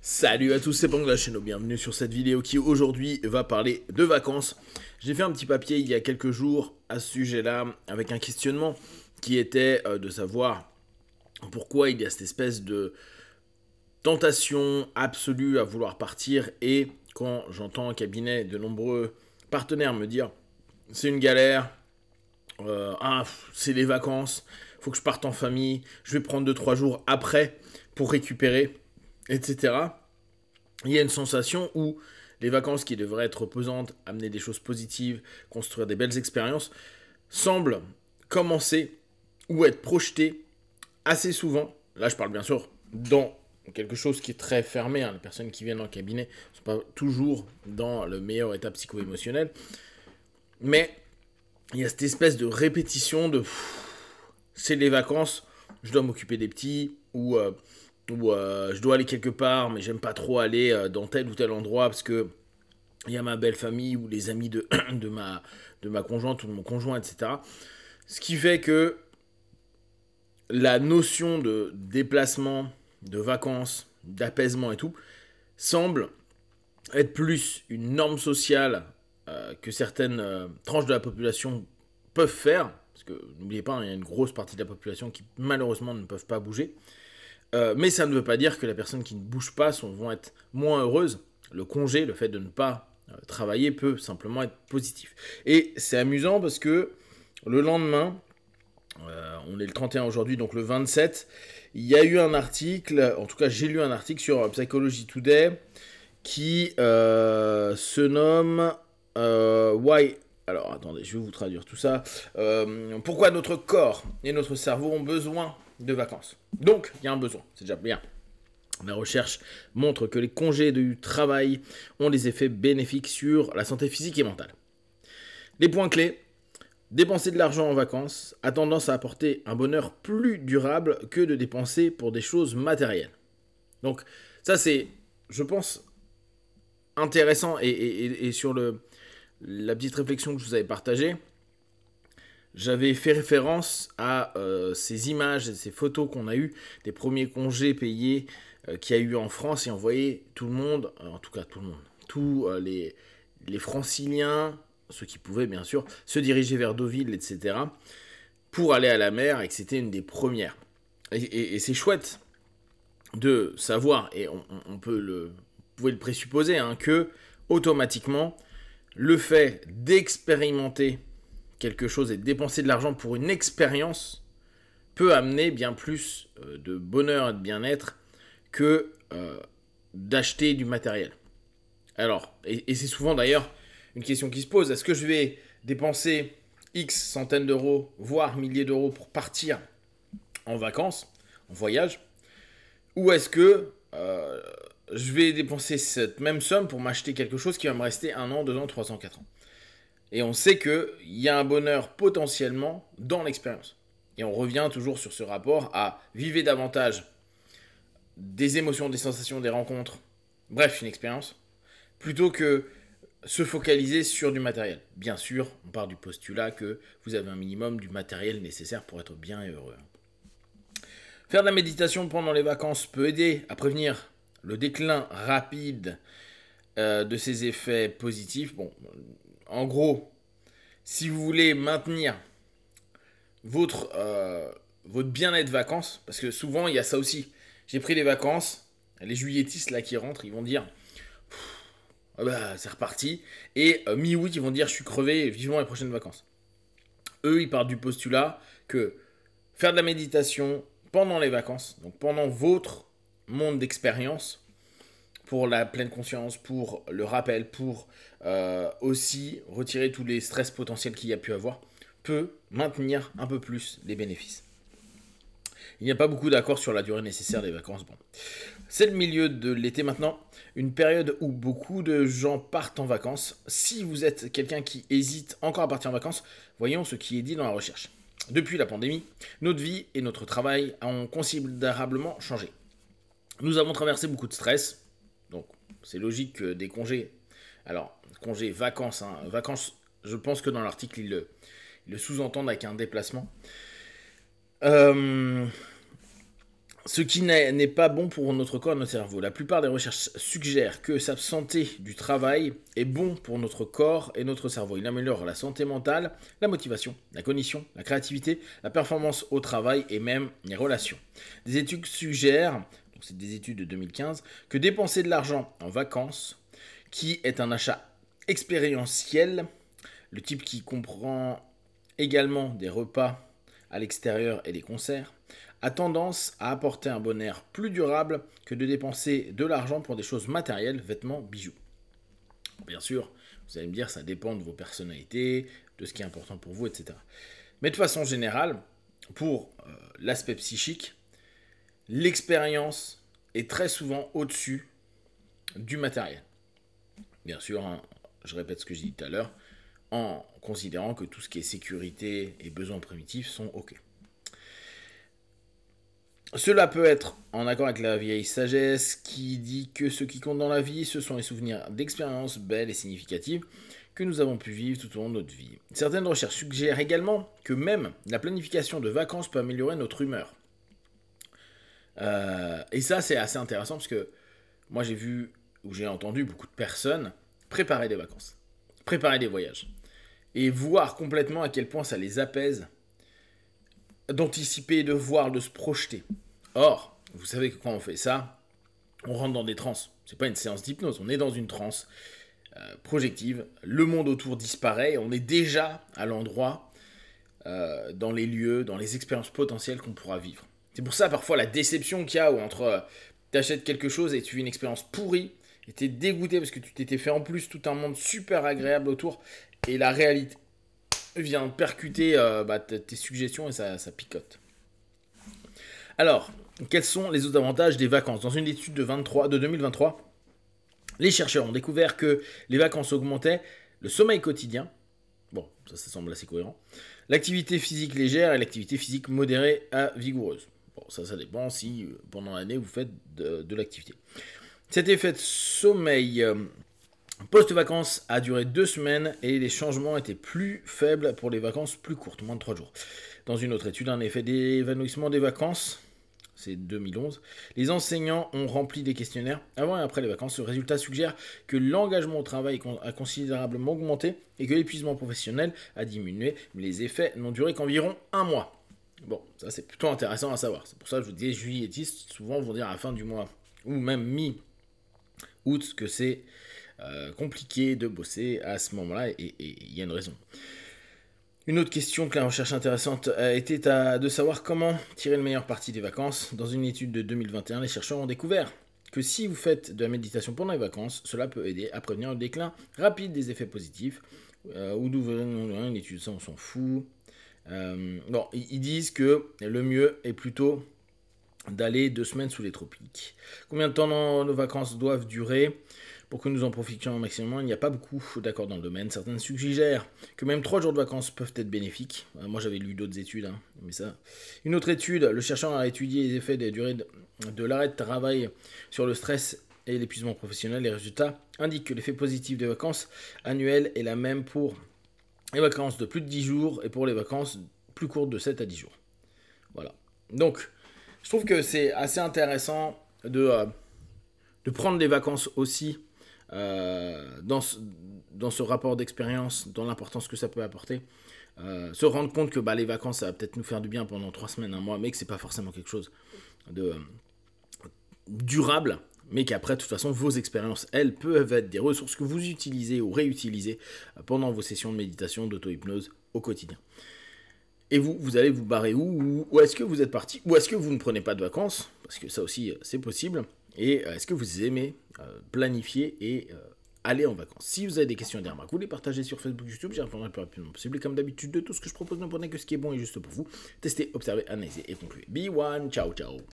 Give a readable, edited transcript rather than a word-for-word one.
Salut à tous, c'est Bang de la chaîne, bienvenue sur cette vidéo qui aujourd'hui va parler de vacances. J'ai fait un petit papier il y a quelques jours à ce sujet-là avec un questionnement qui était de savoir pourquoi il y a cette espèce de tentation absolue à vouloir partir, et quand j'entends un cabinet de nombreux partenaires me dire c'est une galère, c'est les vacances, faut que je parte en famille, je vais prendre 2-3 jours après pour récupérer, etc. Il y a une sensation où les vacances qui devraient être reposantes, amener des choses positives, construire des belles expériences, semblent commencer ou être projetées assez souvent. Là, je parle bien sûr dans quelque chose qui est très fermé. Les personnes qui viennent en cabinet ne sont pas toujours dans le meilleur état psycho-émotionnel. Mais il y a cette espèce de répétition de c'est les vacances, je dois m'occuper des petits, ou je dois aller quelque part, mais j'aime pas trop aller dans tel ou tel endroit parce que il y a ma belle famille ou les amis de ma conjointe ou de mon conjoint, etc. Ce qui fait que la notion de déplacement, de vacances, d'apaisement et tout, semble être plus une norme sociale que certaines tranches de la population peuvent faire. Parce que n'oubliez pas, il y a une grosse partie de la population qui malheureusement ne peuvent pas bouger. Mais ça ne veut pas dire que les personnes qui ne bougent pas vont être moins heureuses. Le congé, le fait de ne pas travailler peut simplement être positif. Et c'est amusant parce que le lendemain, on est le 31 aujourd'hui, donc le 27, il y a eu un article, en tout cas j'ai lu un article sur Psychology Today qui se nomme Why... Alors attendez, je vais vous traduire tout ça. Pourquoi notre corps et notre cerveau ont besoin de vacances. Donc, il y a un besoin, c'est déjà bien. La recherche montre que les congés du travail ont des effets bénéfiques sur la santé physique et mentale. Les points clés: dépenser de l'argent en vacances a tendance à apporter un bonheur plus durable que de dépenser pour des choses matérielles. Donc, ça c'est, je pense, intéressant, et sur la petite réflexion que je vous avais partagée, j'avais fait référence à ces images et ces photos qu'on a eues des premiers congés payés qu'il y a eu en France, et on voyait tout le monde, en tout cas tout le monde, tous les franciliens, ceux qui pouvaient bien sûr, se diriger vers Deauville, etc., pour aller à la mer, et que c'était une des premières. Et c'est chouette de savoir, et on peut vous pouvez le présupposer, que automatiquement, le fait d'expérimenter quelque chose et de dépenser de l'argent pour une expérience peut amener bien plus de bonheur et de bien-être que d'acheter du matériel. Alors, et c'est souvent d'ailleurs une question qui se pose: est-ce que je vais dépenser X centaines d'euros, voire milliers d'euros pour partir en vacances, en voyage, ou est-ce que je vais dépenser cette même somme pour m'acheter quelque chose qui va me rester 1 an, 2 ans, 3 ans, 4 ans? Et on sait qu'il y a un bonheur potentiellement dans l'expérience. Et on revient toujours sur ce rapport à vivre davantage des émotions, des sensations, des rencontres, bref, une expérience, plutôt que se focaliser sur du matériel. Bien sûr, on part du postulat que vous avez un minimum du matériel nécessaire pour être bien et heureux. Faire de la méditation pendant les vacances peut aider à prévenir le déclin rapide de ses effets positifs. Bon, en gros, si vous voulez maintenir votre bien-être vacances, parce que souvent il y a ça aussi, j'ai pris les vacances, les juilletistes là qui rentrent, ils vont dire c'est reparti, et mi-août ils vont dire je suis crevé, vivement les prochaines vacances. Eux ils partent du postulat que faire de la méditation pendant les vacances, donc pendant votre monde d'expérience, pour la pleine conscience, pour le rappel, pour aussi retirer tous les stress potentiels qu'il y a pu avoir, peut maintenir un peu plus les bénéfices. Il n'y a pas beaucoup d'accords sur la durée nécessaire des vacances. Bon. C'est le milieu de l'été maintenant, une période où beaucoup de gens partent en vacances. Si vous êtes quelqu'un qui hésite encore à partir en vacances, voyons ce qui est dit dans la recherche. Depuis la pandémie, notre vie et notre travail ont considérablement changé. Nous avons traversé beaucoup de stress, donc c'est logique que des congés, alors congés, vacances, vacances, je pense que dans l'article ils le sous-entendent avec un déplacement. Ce qui n'est pas bon pour notre corps et notre cerveau. La plupart des recherches suggèrent que s'absenter du travail est bon pour notre corps et notre cerveau. Il améliore la santé mentale, la motivation, la cognition, la créativité, la performance au travail et même les relations. Des études suggèrent, donc c'est des études de 2015, que dépenser de l'argent en vacances, qui est un achat expérientiel, le type qui comprend également des repas à l'extérieur et des concerts, a tendance à apporter un bonheur plus durable que de dépenser de l'argent pour des choses matérielles, vêtements, bijoux. Bien sûr, vous allez me dire, ça dépend de vos personnalités, de ce qui est important pour vous, etc. Mais de façon générale, pour l'aspect psychique, l'expérience est très souvent au-dessus du matériel. Bien sûr, hein, je répète ce que j'ai dit tout à l'heure, en considérant que tout ce qui est sécurité et besoins primitifs sont OK. Cela peut être en accord avec la vieille sagesse qui dit que ce qui compte dans la vie, ce sont les souvenirs d'expériences belles et significatives que nous avons pu vivre tout au long de notre vie. Certaines recherches suggèrent également que même la planification de vacances peut améliorer notre humeur. Et ça, c'est assez intéressant parce que moi, j'ai vu ou j'ai entendu beaucoup de personnes préparer des vacances, préparer des voyages et voir complètement à quel point ça les apaise d'anticiper, de voir, de se projeter. Or, vous savez que quand on fait ça, on rentre dans des transes. C'est pas une séance d'hypnose, on est dans une transe projective. Le monde autour disparaît et on est déjà à l'endroit, dans les lieux, dans les expériences potentielles qu'on pourra vivre. C'est pour ça parfois la déception qu'il y a entre t'achètes quelque chose et tu vis une expérience pourrie et t'es dégoûté parce que tu t'étais fait en plus tout un monde super agréable autour et la réalité vient percuter tes suggestions et ça picote. Alors, quels sont les autres avantages des vacances? Dans une étude de 2023, les chercheurs ont découvert que les vacances augmentaient le sommeil quotidien, bon, ça semble assez cohérent, l'activité physique légère et l'activité physique modérée à vigoureuse. Bon, ça dépend si pendant l'année vous faites de l'activité. Cet effet de sommeil post-vacances a duré 2 semaines et les changements étaient plus faibles pour les vacances plus courtes, moins de 3 jours. Dans une autre étude, un effet d'évanouissement des vacances, c'est 2011, les enseignants ont rempli des questionnaires avant et après les vacances. Ce résultat suggère que l'engagement au travail a considérablement augmenté et que l'épuisement professionnel a diminué, mais les effets n'ont duré qu'environ 1 mois. Bon, ça c'est plutôt intéressant à savoir. C'est pour ça que je vous dis, juilletistes souvent vont dire à la fin du mois, ou même mi-août, que c'est compliqué de bosser à ce moment-là, et il y a une raison. Une autre question que la recherche intéressante était de savoir comment tirer le meilleur parti des vacances. Dans une étude de 2021, les chercheurs ont découvert que si vous faites de la méditation pendant les vacances, cela peut aider à prévenir le déclin rapide des effets positifs. Ou d'ouvrir une étude, ça on s'en fout. Bon, ils disent que le mieux est plutôt d'aller 2 semaines sous les tropiques. Combien de temps nos vacances doivent durer pour que nous en profitions au maximum? Il n'y a pas beaucoup d'accords dans le domaine. Certaines suggèrent que même 3 jours de vacances peuvent être bénéfiques. Moi, j'avais lu d'autres études, mais ça. Une autre étude, le chercheur a étudié les effets des durées de l'arrêt de travail sur le stress et l'épuisement professionnel. Les résultats indiquent que l'effet positif des vacances annuelles est la même pour les vacances de plus de 10 jours et pour les vacances plus courtes de 7 à 10 jours. Voilà. Donc, je trouve que c'est assez intéressant de prendre des vacances aussi dans ce rapport d'expérience, dans l'importance que ça peut apporter. Se rendre compte que les vacances, ça va peut-être nous faire du bien pendant 3 semaines, 1 mois, mais que c'est pas forcément quelque chose de durable, mais qu'après, de toute façon, vos expériences, elles peuvent être des ressources que vous utilisez ou réutilisez pendant vos sessions de méditation, d'auto-hypnose au quotidien. Et vous allez vous barrer où est-ce que vous êtes parti? Ou est-ce que vous ne prenez pas de vacances? Parce que ça aussi, c'est possible. Et est-ce que vous aimez planifier et aller en vacances? Si vous avez des questions et des remarques, vous les partagez sur Facebook, YouTube, j'y répondrai le plus rapidement possible. Et comme d'habitude, de tout ce que je propose, ne prenez que ce qui est bon et juste pour vous. Testez, observez, analysez et concluez. Be one, ciao ciao.